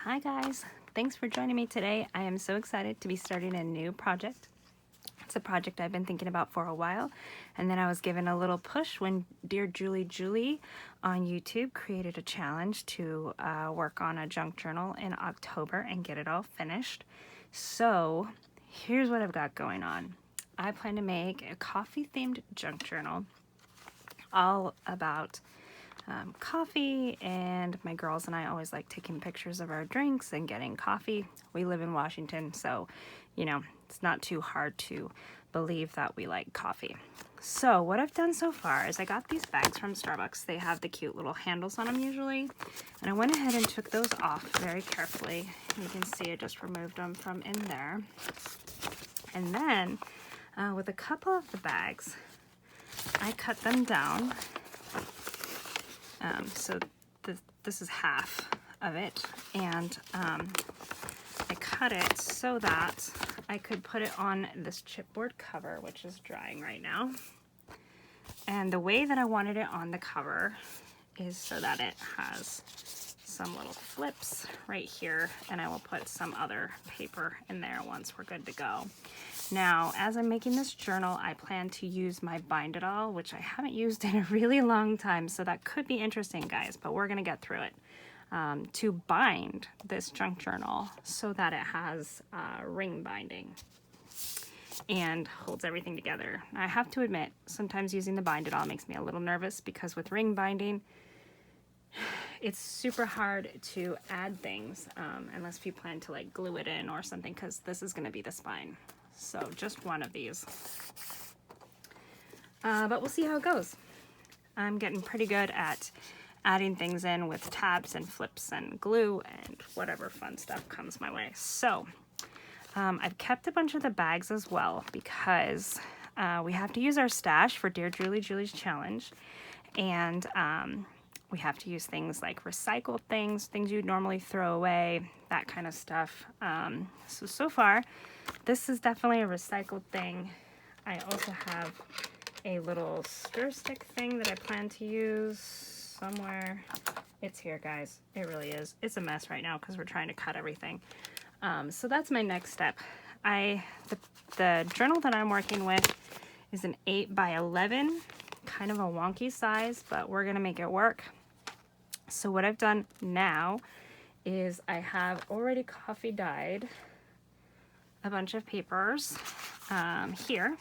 Hi guys, thanks for joining me today. I am so excited to be starting a new project. It's a project I've been thinking about for a while, and then I was given a little push when Dear Julie on YouTube created a challenge to work on a junk journal in October and get it all finished. So here's what I've got going on. I plan to make a coffee themed junk journal all about coffee, and my girls and I always like taking pictures of our drinks and getting coffee. We live in Washington, so it's not too hard to believe that we like coffee. So what I've done so far is I got these bags from Starbucks. They have the cute little handles on them usually, and I went ahead and took those off very carefully. You can see I just removed them from in there. And then with a couple of the bags, I cut them down. So this is half of it, and I cut it so that I could put it on this chipboard cover, which is drying right now. And the way that I wanted it on the cover is so that it has some little flips right here, and I will put some other paper in there once we're good to go. Now, as I'm making this journal, I plan to use my Bind It All, which I haven't used in a really long time, so that could be interesting, guys, but we're gonna get through it. To bind this junk journal so that it has ring binding and holds everything together. I have to admit, sometimes using the Bind It All makes me a little nervous because with ring binding, it's super hard to add things unless you plan to like glue it in or something, because this is going to be the spine. So just one of these. But we'll see how it goes. I'm getting pretty good at adding things in with tabs and flips and glue and whatever fun stuff comes my way. So I've kept a bunch of the bags as well because we have to use our stash for Dear Julie's challenge, and we have to use things like recycled things you'd normally throw away, that kind of stuff. So far, this is definitely a recycled thing. I also have a little stir stick thing that I plan to use somewhere. It's here, guys. It really is. It's a mess right now because we're trying to cut everything. So that's my next step. The journal that I'm working with is an 8x11, kind of a wonky size, but we're gonna make it work. So what I've done now is I have already coffee dyed a bunch of papers here,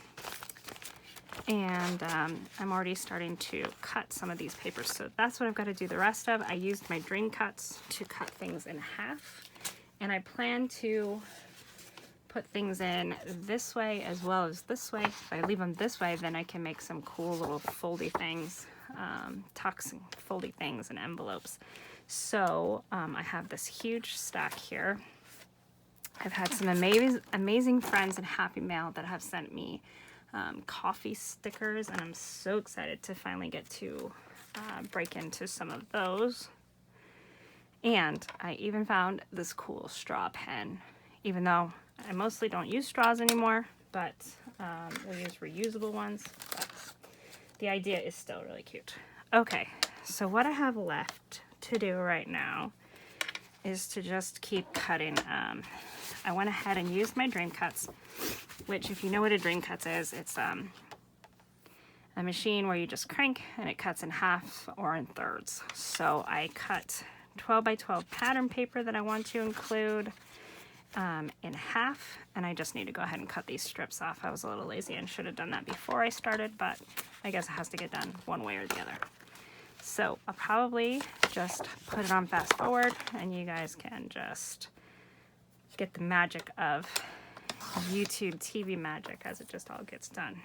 and I'm already starting to cut some of these papers, so that's what I've got to do the rest of. I used my drain cuts to cut things in half, and I plan to put things in this way as well as this way. If I leave them this way, then I can make some cool little foldy things, tucks and foldy things and envelopes. So I have this huge stack here. I've had some amazing friends in Happy Mail that have sent me coffee stickers, and I'm so excited to finally get to break into some of those. And I even found this cool straw pen, even though I mostly don't use straws anymore, but we use reusable ones. But the idea is still really cute. Okay, so what I have left to do right now is to just keep cutting. I went ahead and used my drain cuts, which, if you know what a drain cuts is, it's a machine where you just crank and it cuts in half or in thirds. So I cut 12x12 pattern paper that I want to include in half, and I just need to go ahead and cut these strips off. I was a little lazy and should have done that before I started, but I guess it has to get done one way or the other. So I'll probably just put it on fast forward, and you guys can just get the magic of YouTube TV magic as it just all gets done.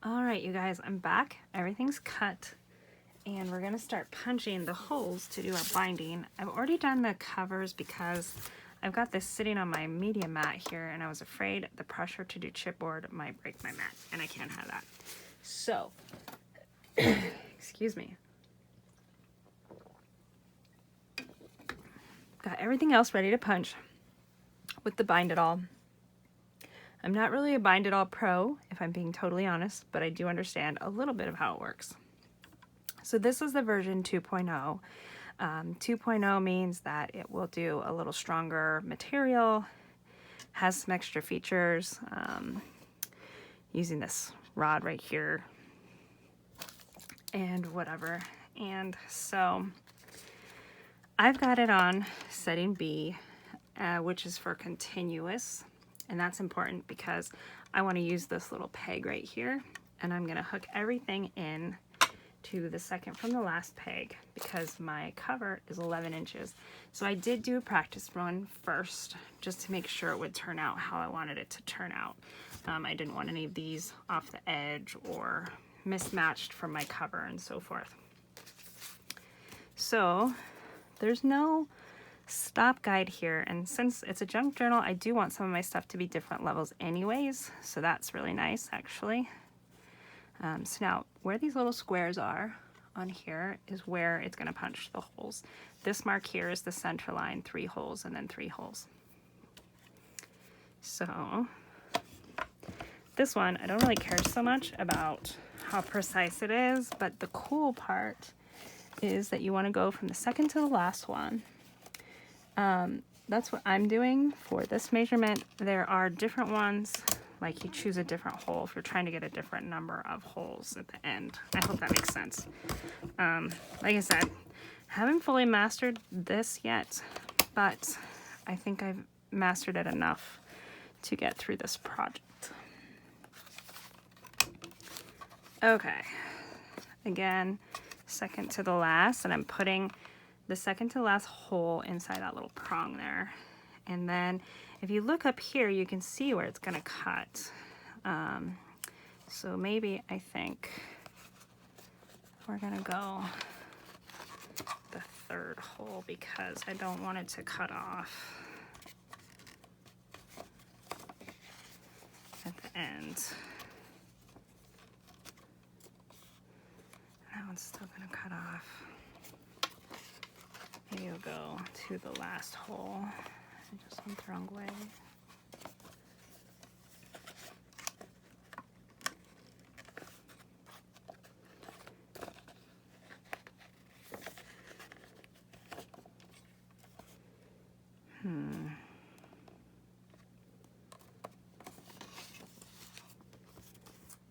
All right, you guys, I'm back. Everything's cut, and we're gonna start punching the holes to do our binding. I've already done the covers because I've got this sitting on my media mat here, and I was afraid the pressure to do chipboard might break my mat, and I can't have that. So, excuse me. Got everything else ready to punch with the bind it all. I'm not really a bind it all pro, if I'm being totally honest, but I do understand a little bit of how it works. So this is the version 2.0. 2.0 means that it will do a little stronger material, has some extra features, using this rod right here and whatever. And so I've got it on setting B, which is for continuous. And that's important because I want to use this little peg right here, and I'm going to hook everything in to the second from the last peg because my cover is 11 inches. So I did do a practice run first just to make sure it would turn out how I wanted it to turn out. I didn't want any of these off the edge or mismatched from my cover and so forth. So there's no stop guide here, and since it's a junk journal, I do want some of my stuff to be different levels anyways, so that's really nice actually. So now where these little squares are on here is where it's going to punch the holes. This mark here is the center line, 3 holes and then 3 holes. So this one, I don't really care so much about how precise it is, but the cool part is that you want to go from the second to the last one. That's what I'm doing for this measurement. There are different ones, like you choose a different hole if you're trying to get a different number of holes at the end. I hope that makes sense. Like I said, haven't fully mastered this yet, but I think I've mastered it enough to get through this project. Okay, again, second to the last, and I'm putting the second to last hole inside that little prong there. And then if you look up here, you can see where it's gonna cut. So maybe I think we're gonna go the 3rd hole because I don't want it to cut off at the end. That one's still gonna cut off. Maybe we'll go to the last hole. I just went the wrong way.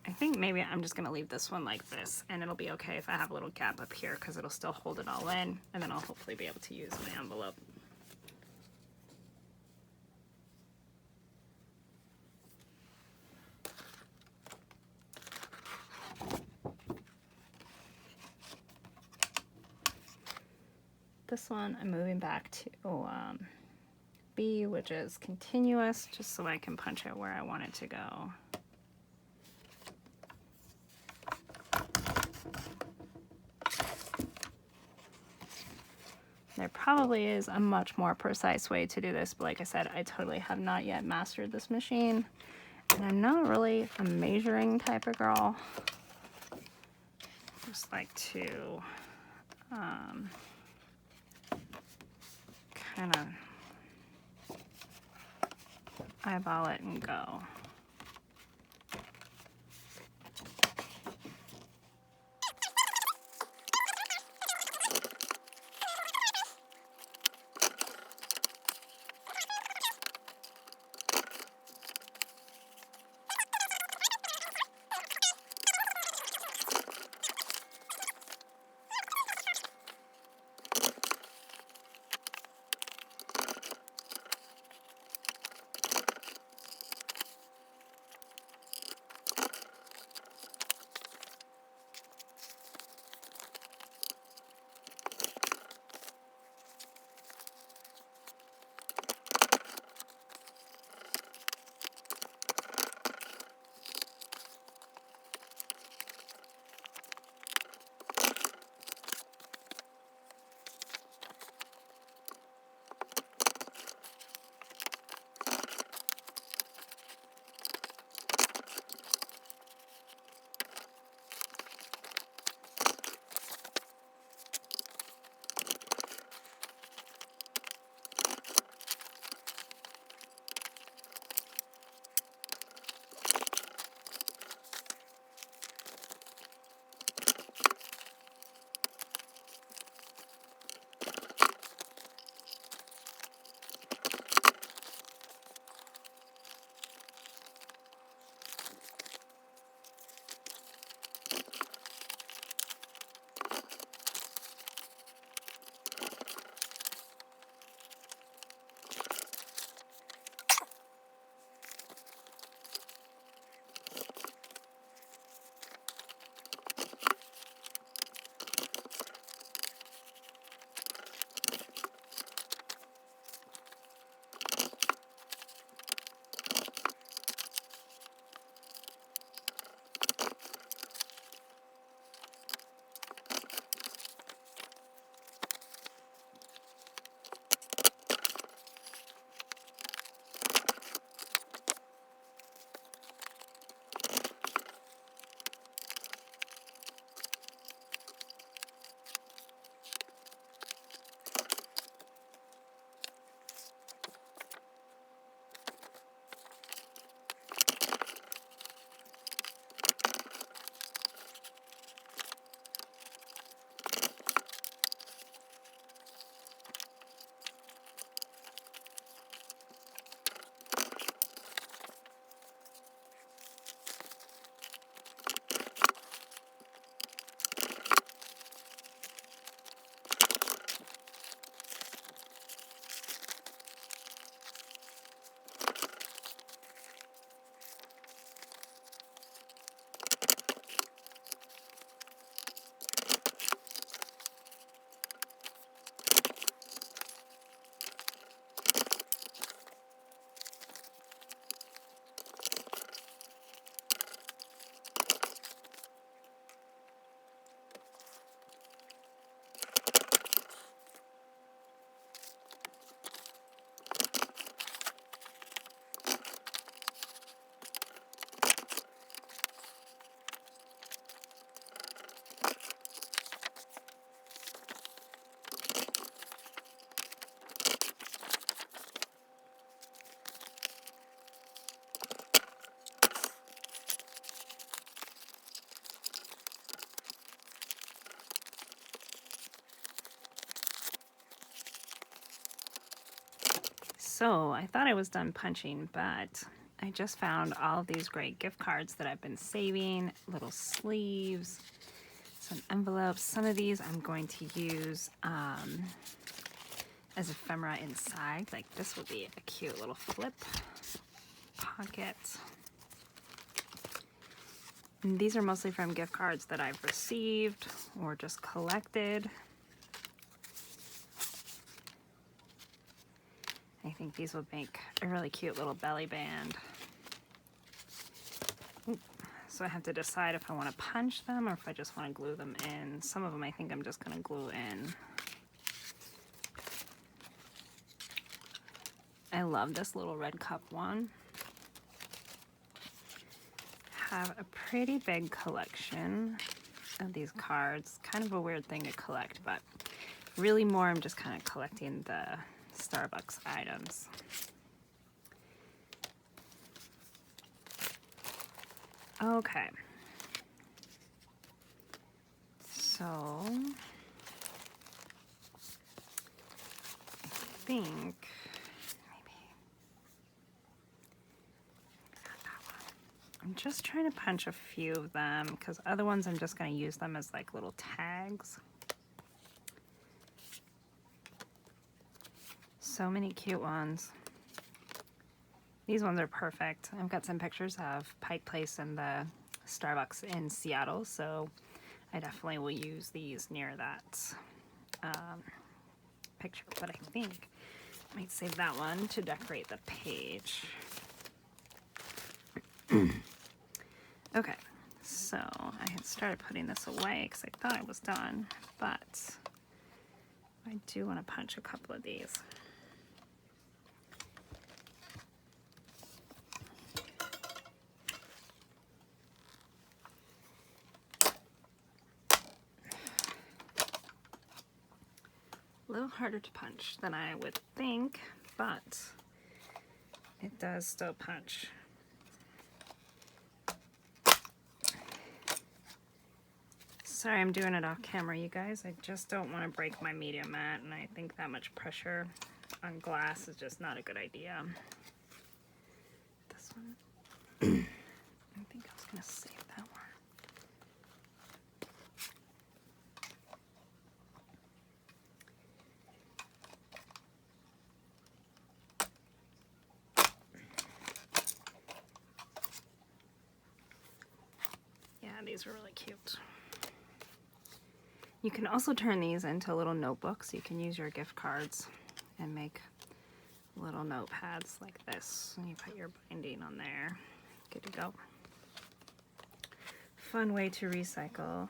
I think maybe I'm just gonna leave this one like this, and it'll be okay if I have a little gap up here because it'll still hold it all in, and then I'll hopefully be able to use my envelope. This one I'm moving back to B, which is continuous, just so I can punch it where I want it to go. There probably is a much more precise way to do this, but like I said, I totally have not yet mastered this machine, and I'm not really a measuring type of girl. I just like to kind of eyeball it and go. So I thought I was done punching, but I just found all of these great gift cards that I've been saving, little sleeves, some envelopes. Some of these I'm going to use as ephemera inside. Like this would be a cute little flip pocket. And these are mostly from gift cards that I've received or just collected. I think these would make a really cute little belly band. Ooh. So I have to decide if I want to punch them or if I just want to glue them in. Some of them I think I'm just going to glue in. I love this little red cup one. Have a pretty big collection of these cards. Kind of a weird thing to collect, but really more I'm just kind of collecting the Starbucks items. Okay. So I think I'm just trying to punch a few of them because other ones I'm just going to use them as like little tags. So many cute ones. These ones are perfect. I've got some pictures of Pike Place and the Starbucks in Seattle, so I definitely will use these near that picture. But I think I might save that one to decorate the page. Okay, so I had started putting this away because I thought I was done, but I do want to punch a couple of these. A little harder to punch than I would think, but it does still punch. Sorry, I'm doing it off camera, you guys. I just don't want to break my media mat, and I think that much pressure on glass is just not a good idea. This one, I think I was going to save that one. Yeah, these are really cute. You can also turn these into little notebooks. You can use your gift cards and make little notepads like this. And you put your binding on there. Good to go. Fun way to recycle.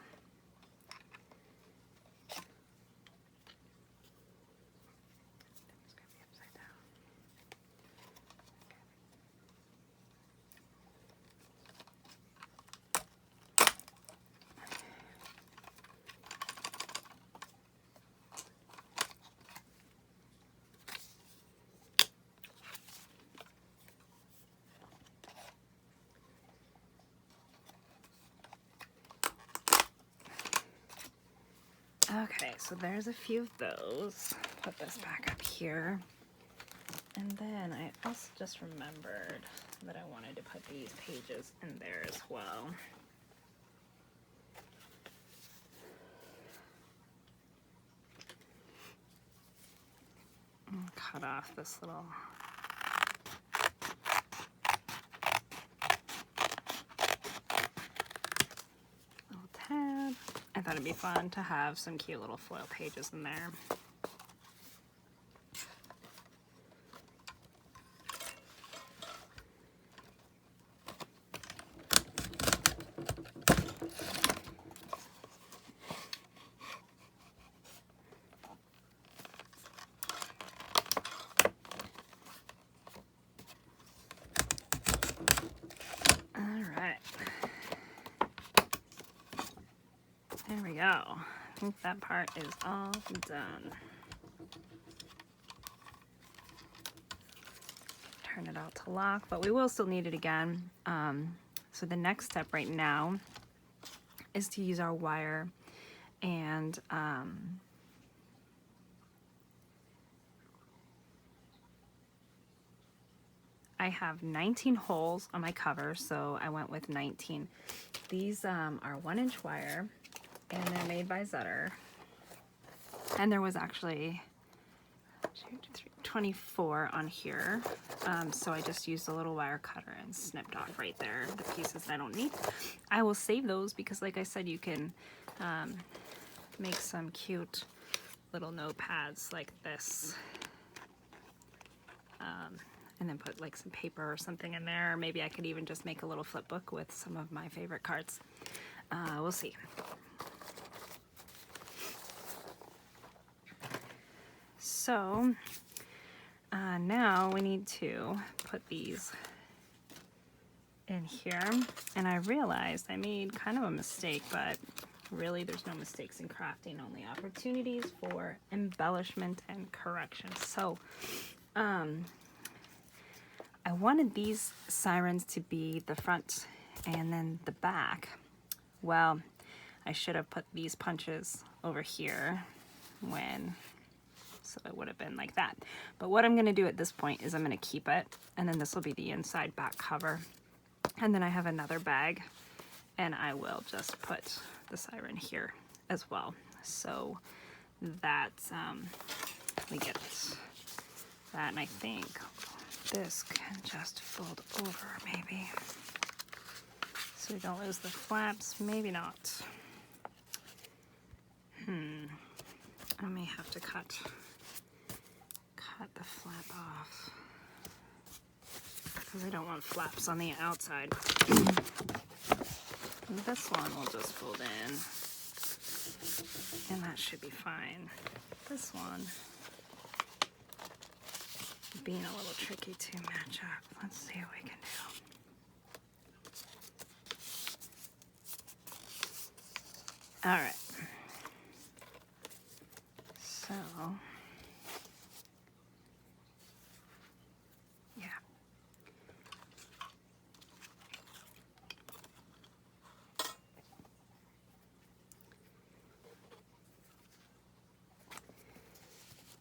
Okay, so there's a few of those. Put this back up here. And then I also just remembered that I wanted to put these pages in there as well. And cut off this little tab. I thought it'd be fun to have some cute little foil pages in there. There we go. I think that part is all done. Turn it out to lock, but we will still need it again. So the next step right now is to use our wire and I have 19 holes on my cover, so I went with 19. These are 1-inch wire, and they're made by Zutter. And there was actually 24 on here, so I just used a little wire cutter and snipped off right there the pieces I don't need. I will save those because, like I said, you can make some cute little notepads like this, and then put like some paper or something in there. Or maybe I could even just make a little flip book with some of my favorite cards. We'll see. So now we need to put these in here, and I realized I made kind of a mistake, but really there's no mistakes in crafting, only opportunities for embellishment and correction. So I wanted these sirens to be the front and then the back. Well, I should have put these punches over here so it would have been like that. But what I'm going to do at this point is I'm going to keep it, and then this will be the inside back cover. And then I have another bag, and I will just put the siren here as well, so that we get that. And I think this can just fold over maybe, so we don't lose the flaps. Maybe not. I may have to cut the flap off because I don't want flaps on the outside. And this one will just fold in, and that should be fine. This one being a little tricky to match up. Let's see what we can do. All right. So, yeah.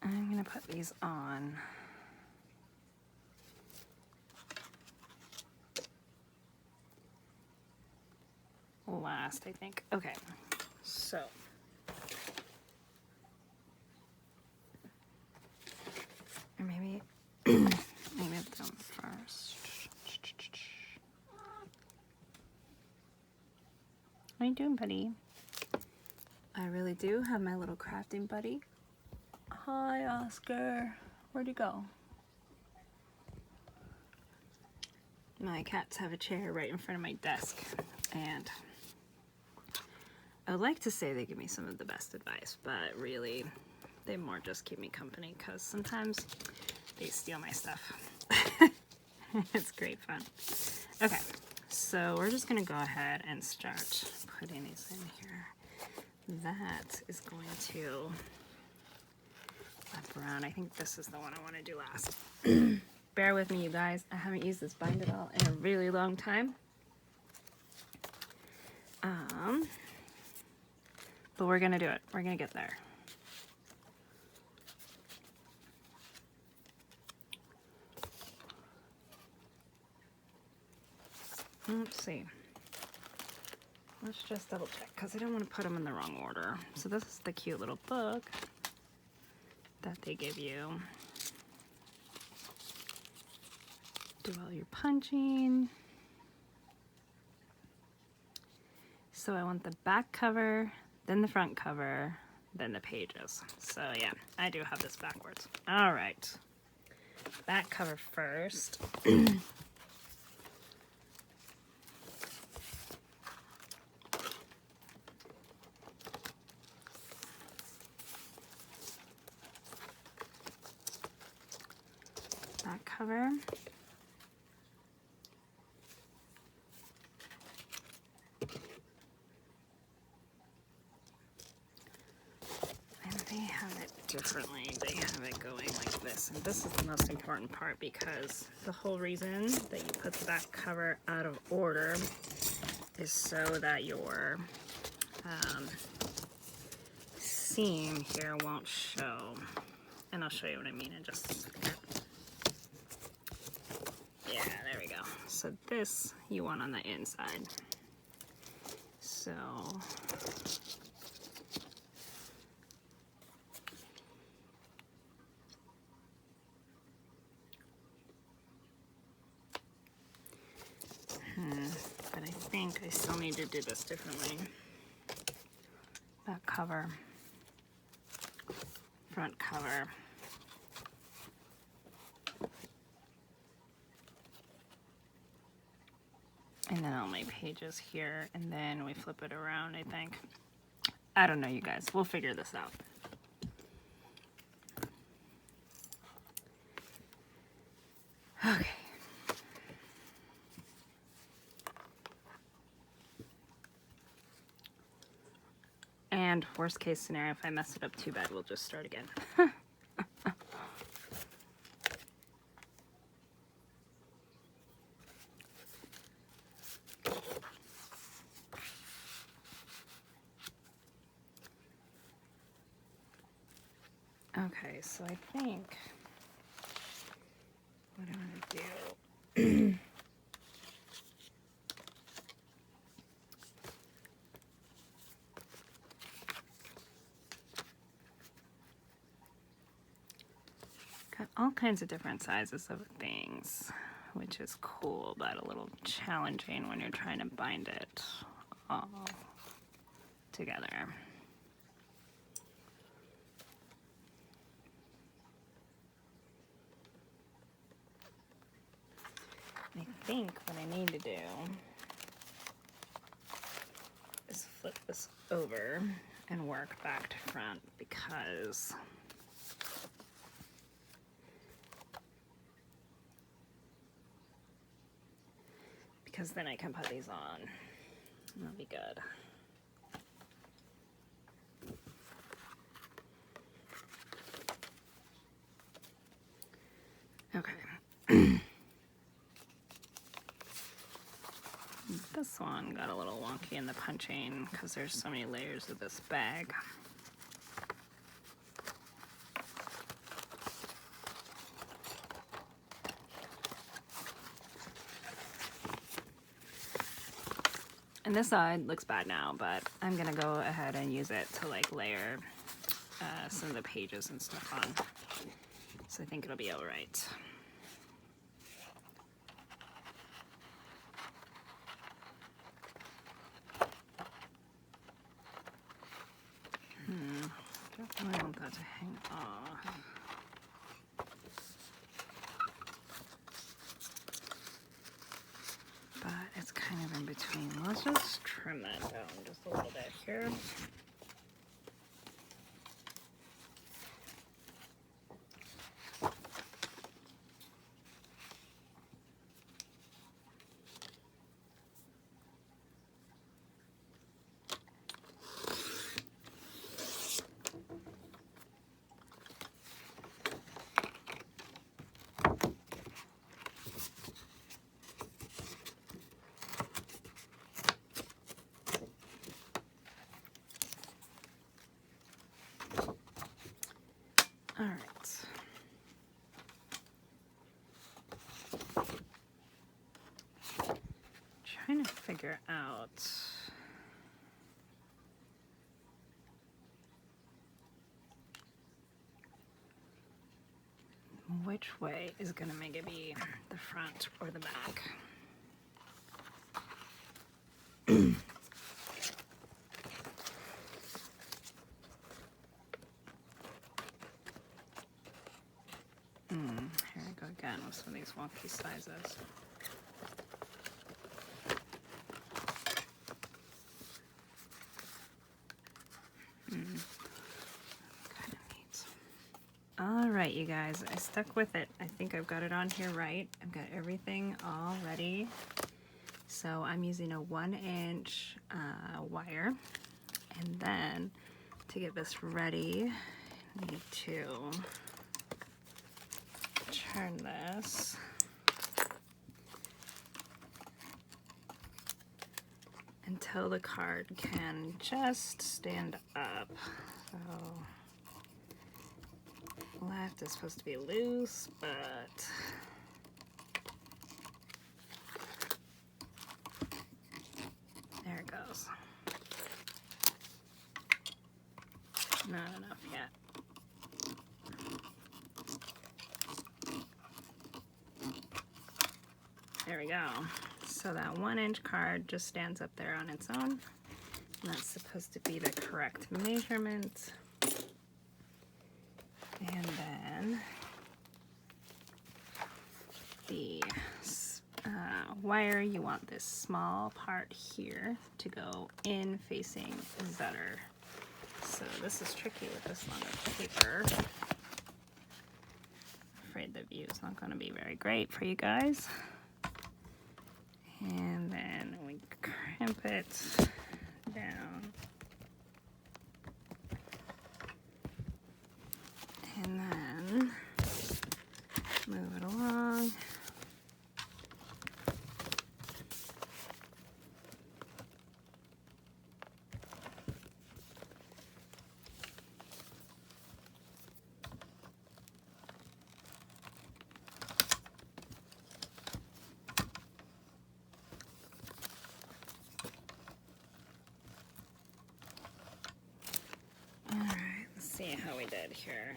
I'm going to put these on. Last, I think. Okay, so or maybe them first. What are you doing, buddy? I really do have my little crafting buddy. Hi, Oscar. Where'd you go? My cats have a chair right in front of my desk, and I would like to say they give me some of the best advice, but really they more just keep me company because sometimes they steal my stuff. It's great fun. Okay, so we're just gonna go ahead and start putting these in here. That is going to wrap around. I think this is the one I want to do last. Bear with me, you guys. I haven't used this bind at all in a really long time. But we're gonna do it. We're gonna get there. Let's see. Let's just double check because I don't want to put them in the wrong order. So this is the cute little book that they give you. Do all your punching. So I want the back cover, then the front cover, then the pages. So yeah, I do have this backwards. All right, back cover first. Back cover. They have it differently. They have it going like this, and this is the most important part because the whole reason that you put the back cover out of order is so that your seam here won't show. And I'll show you what I mean in just a second. Yeah, there we go. So this you want on the inside. So but I think I still need to do this differently. Back cover, front cover. And then all my pages here, and then we flip it around, I think. I don't know, you guys. We'll figure this out. Okay. And worst case scenario, if I mess it up too bad, we'll just start again. Okay, so I think what I'm gonna do got all kinds of different sizes of things, which is cool, but a little challenging when you're trying to bind it all together. I think what I need to do is flip this over and work back to front because then I can put these on. That'll be good. Okay. This one got a little wonky in the punching because there's so many layers of this bag. And this side looks bad now, but I'm gonna go ahead and use it to like layer some of the pages and stuff on. So I think it'll be all right. Definitely want that to hang off. But it's kind of in between. Let's just trim that down just a little bit here. All right. Trying to figure out which way is going to make it be the front or the back. Here I go again with some of these wonky sizes. Kind of neat. All right, you guys, I stuck with it. I think I've got it on here right. I've got everything all ready. So I'm using a 1-inch wire, and then to get this ready, I need to turn this until the card can just stand up. So left is supposed to be loose, but we go. So that 1-inch card just stands up there on its own. And that's supposed to be the correct measurement. And then the wire, you want this small part here to go in facing Zutter. So this is tricky with this long of paper. Afraid the view is not going to be very great for you guys. And then we crimp it down. And then move it along. All right, let's see how we did here.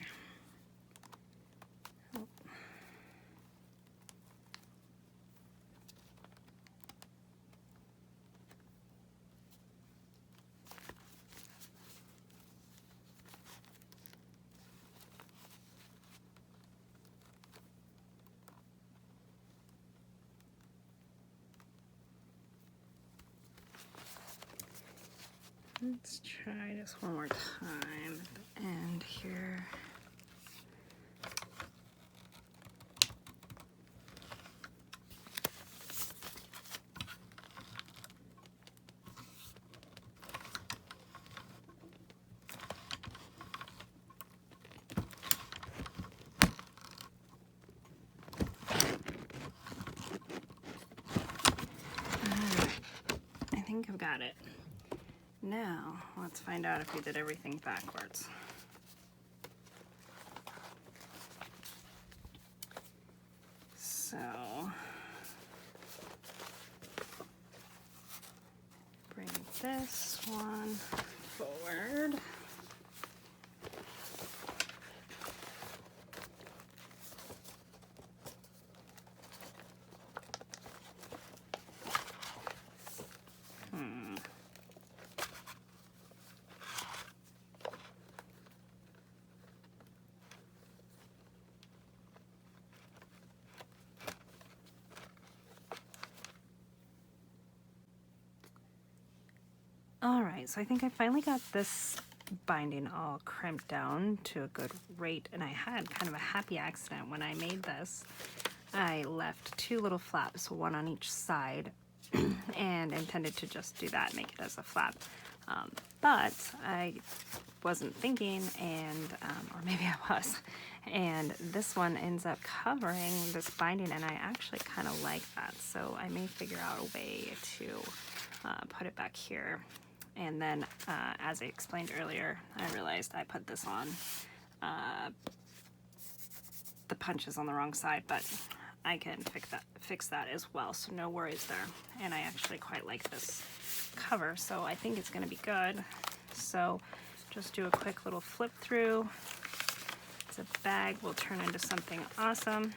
Let's try this one more time at the end here. I think I've got it. Now, let's find out if we did everything backwards. So, bring this one forward. All right, so I think I finally got this binding all crimped down to a good rate, and I had kind of a happy accident when I made this. I left 2 little flaps, one on each side, and intended to just do that, make it as a flap. But I wasn't thinking, and or maybe I was, and this one ends up covering this binding, and I actually kind of like that, so I may figure out a way to put it back here. And then, as I explained earlier, I realized I put this on the punches on the wrong side, but I can fix that as well, so no worries there. And I actually quite like this cover, so I think it's going to be good. So just do a quick little flip through. It's a bag will turn into something awesome.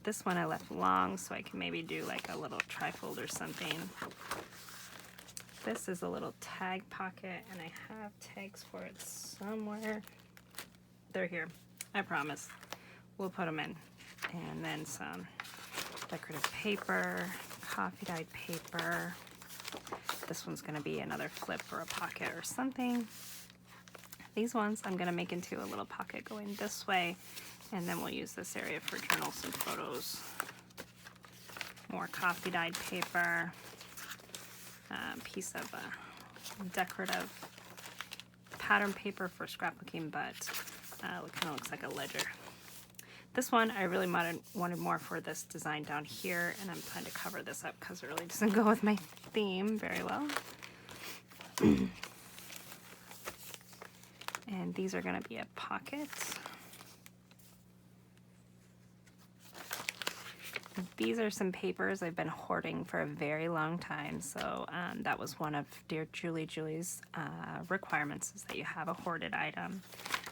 This one I left long, so I can maybe do like a little trifold or something. This is a little tag pocket, and I have tags for it somewhere. They're here, I promise. We'll put them in. And then some decorative paper, coffee dyed paper. This one's gonna be another flip or a pocket or something. These ones I'm gonna make into a little pocket going this way, and then we'll use this area for journals and photos. More coffee dyed paper. Piece of decorative pattern paper for scrapbooking, but it kind of looks like a ledger. This one I really wanted more for this design down here, and I'm trying to cover this up because it really doesn't go with my theme very well. And these are going to be a pocket. These are some papers I've been hoarding for a very long time, so that was one of dear Julie's requirements, is that you have a hoarded item,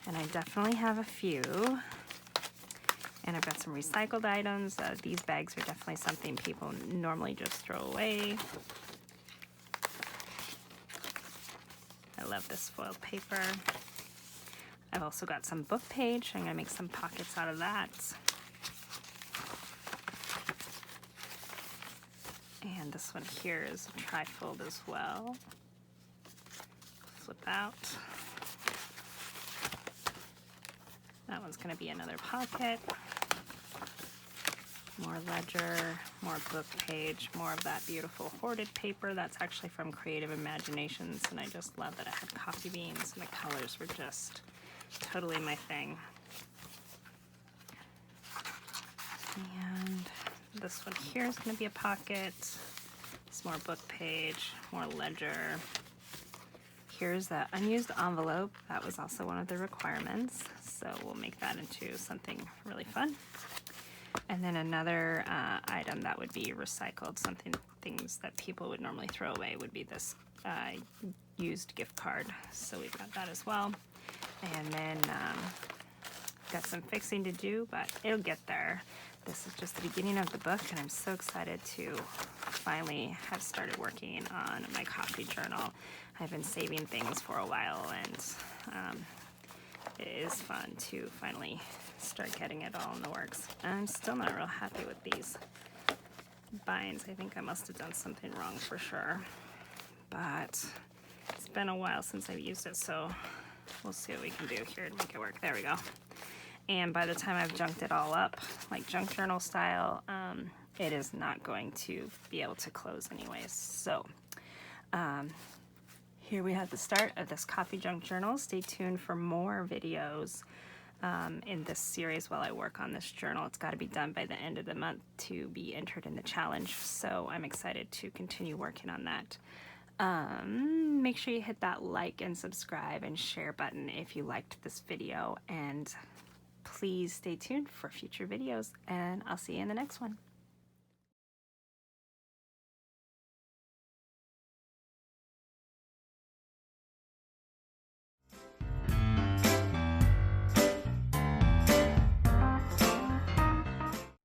and I definitely have a few. And I've got some recycled items. These bags are definitely something people normally just throw away. I love this foiled paper. I've also got some book page. I'm gonna make some pockets out of that. And this one here is a trifold as well. Flip out. That one's gonna be another pocket. More ledger, more book page, more of that beautiful hoarded paper. That's actually from Creative Imaginations, and I just love that it had coffee beans and the colors were just totally my thing. And this one here is going to be a pocket. Some more book page, more ledger. Here's the unused envelope. That was also one of the requirements, so we'll make that into something really fun. And then another item that would be recycled, things that people would normally throw away, would be this used gift card. So we've got that as well. And then got some fixing to do, but it'll get there. This is just the beginning of the book, and I'm so excited to finally have started working on my coffee journal. I've been saving things for a while, and it is fun to finally start getting it all in the works. I'm still not real happy with these binds. I think I must have done something wrong for sure, but it's been a while since I've used it, so we'll see what we can do here to make it work. There we go. And by the time I've junked it all up, like junk journal style, it is not going to be able to close anyways. So here we have the start of this coffee junk journal. Stay tuned for more videos in this series while I work on this journal. It's got to be done by the end of the month to be entered in the challenge, so I'm excited to continue working on that. Make sure you hit that like and subscribe and share button if you liked this video, and please stay tuned for future videos, and I'll see you in the next one.